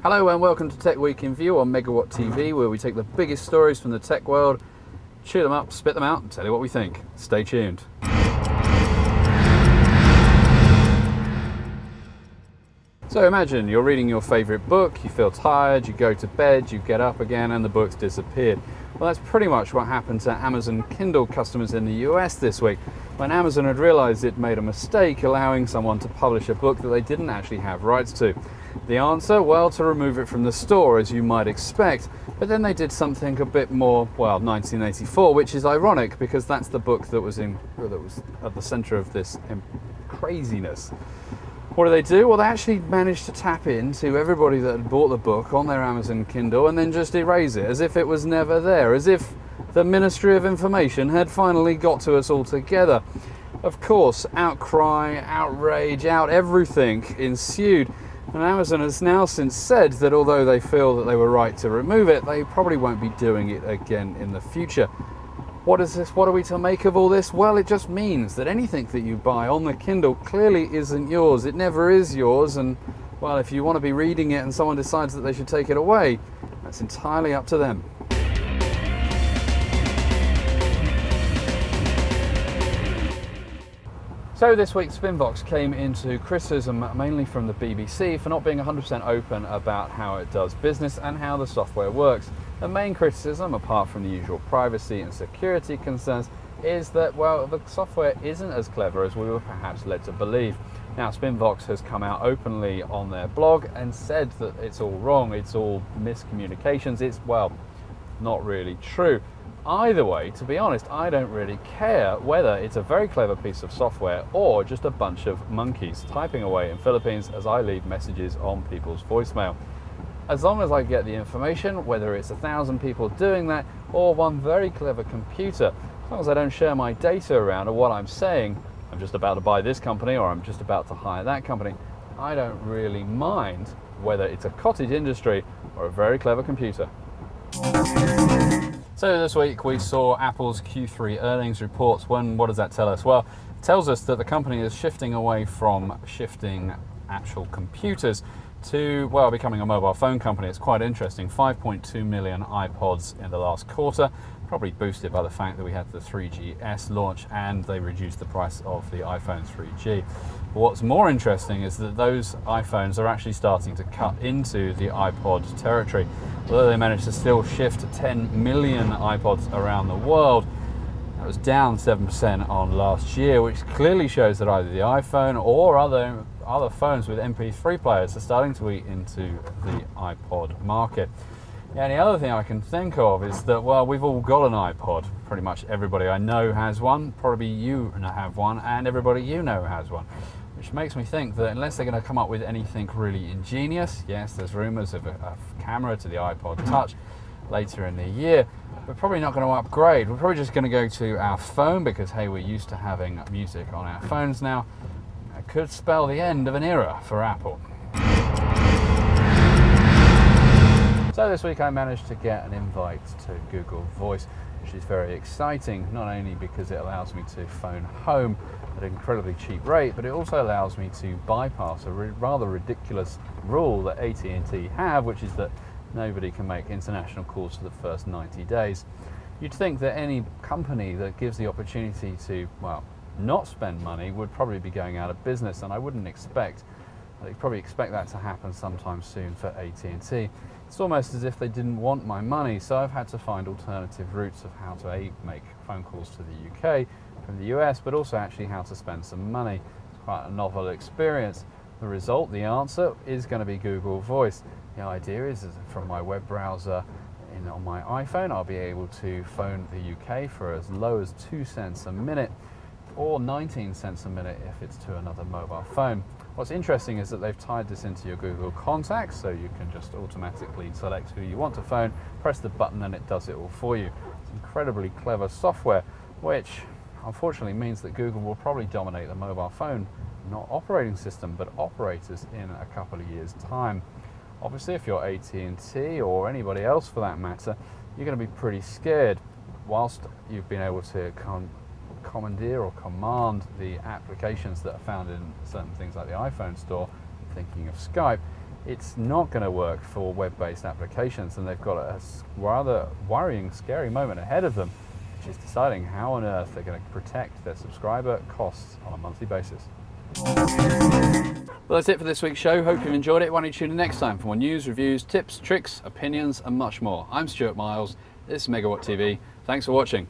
Hello and welcome to Tech Week in View on Megawatt TV, where we take the biggest stories from the tech world, chew them up, spit them out, and tell you what we think. Stay tuned. So imagine you're reading your favourite book, you feel tired, you go to bed, you get up again, and the book's disappeared. Well, that's pretty much what happened to Amazon Kindle customers in the US this week, when Amazon had realised it made a mistake allowing someone to publish a book that they didn't actually have rights to. The answer? Well, to remove it from the store, as you might expect. But then they did something a bit more, well, 1984, which is ironic because that's the book that was at the centre of this craziness. What do? Well, they actually managed to tap into everybody that had bought the book on their Amazon Kindle and then just erase it, as if it was never there, as if the Ministry of Information had finally got to us all together. Of course, outcry, outrage, everything ensued. And Amazon has now since said that although they feel that they were right to remove it, they probably won't be doing it again in the future. What is this? What are we to make of all this? Well, it just means that anything that you buy on the Kindle clearly isn't yours. It never is yours, and well, if you want to be reading it and someone decides that they should take it away, that's entirely up to them. So this week Spinvox came into criticism mainly from the BBC for not being 100% open about how it does business and how the software works. The main criticism, apart from the usual privacy and security concerns, is that, well, the software isn't as clever as we were perhaps led to believe. Now, Spinvox has come out openly on their blog and said that it's all wrong, it's all miscommunications, it's, well, not really true. Either way, to be honest, I don't really care whether it's a very clever piece of software or just a bunch of monkeys typing away in Philippines as I leave messages on people's voicemail. As long as I get the information, whether it's 1,000 people doing that or one very clever computer, as long as I don't share my data around or what I'm saying, I'm just about to buy this company or I'm just about to hire that company, I don't really mind whether it's a cottage industry or a very clever computer. So this week we saw Apple's Q3 earnings reports. What does that tell us? Well, it tells us that the company is shifting away from shifting actual computers to, well, becoming a mobile phone company. It's quite interesting. 5.2 million iPods in the last quarter, probably boosted by the fact that we had the 3GS launch and they reduced the price of the iPhone 3G. What's more interesting is that those iPhones are actually starting to cut into the iPod territory. Although they managed to still shift 10 million iPods around the world, that was down 7% on last year, which clearly shows that either the iPhone or other phones with MP3 players are starting to eat into the iPod market. Yeah, and the other thing I can think of is that, well, we've all got an iPod. Pretty much everybody I know has one, probably you have one, and everybody you know has one. Which makes me think that unless they're going to come up with anything really ingenious, yes, there's rumours of a camera to the iPod Touch later in the year, we're probably not going to upgrade. We're probably just going to go to our phone because, hey, we're used to having music on our phones now. It could spell the end of an era for Apple. So this week I managed to get an invite to Google Voice, which is very exciting, not only because it allows me to phone home at an incredibly cheap rate, but it also allows me to bypass a rather ridiculous rule that AT&T have, which is that nobody can make international calls for the first 90 days. You'd think that any company that gives the opportunity to, well, not spend money would probably be going out of business, and I wouldn't expect, they'd probably expect that to happen sometime soon for AT&T. It's almost as if they didn't want my money, so I've had to find alternative routes of how to make phone calls to the UK from the US, but also actually how to spend some money. It's quite a novel experience. The result, the answer, is going to be Google Voice. The idea is from my web browser on my iPhone, I'll be able to phone the UK for as low as 2 cents a minute or 19 cents a minute if it's to another mobile phone. What's interesting is that they've tied this into your Google Contacts, so you can just automatically select who you want to phone, press the button and it does it all for you. It's incredibly clever software, which unfortunately means that Google will probably dominate the mobile phone, not operating system, but operators in a couple of years' time. Obviously, if you're AT&T or anybody else for that matter, you're going to be pretty scared. Whilst you've been able to commandeer or command the applications that are found in certain things like the iPhone store, thinking of Skype, it's not going to work for web-based applications, and they've got a rather worrying, scary moment ahead of them, which is deciding how on earth they're going to protect their subscriber costs on a monthly basis. Well, that's it for this week's show. Hope you've enjoyed it. Why don't you tune in next time for more news, reviews, tips, tricks, opinions, and much more. I'm Stuart Miles. This is Megawatt TV. Thanks for watching.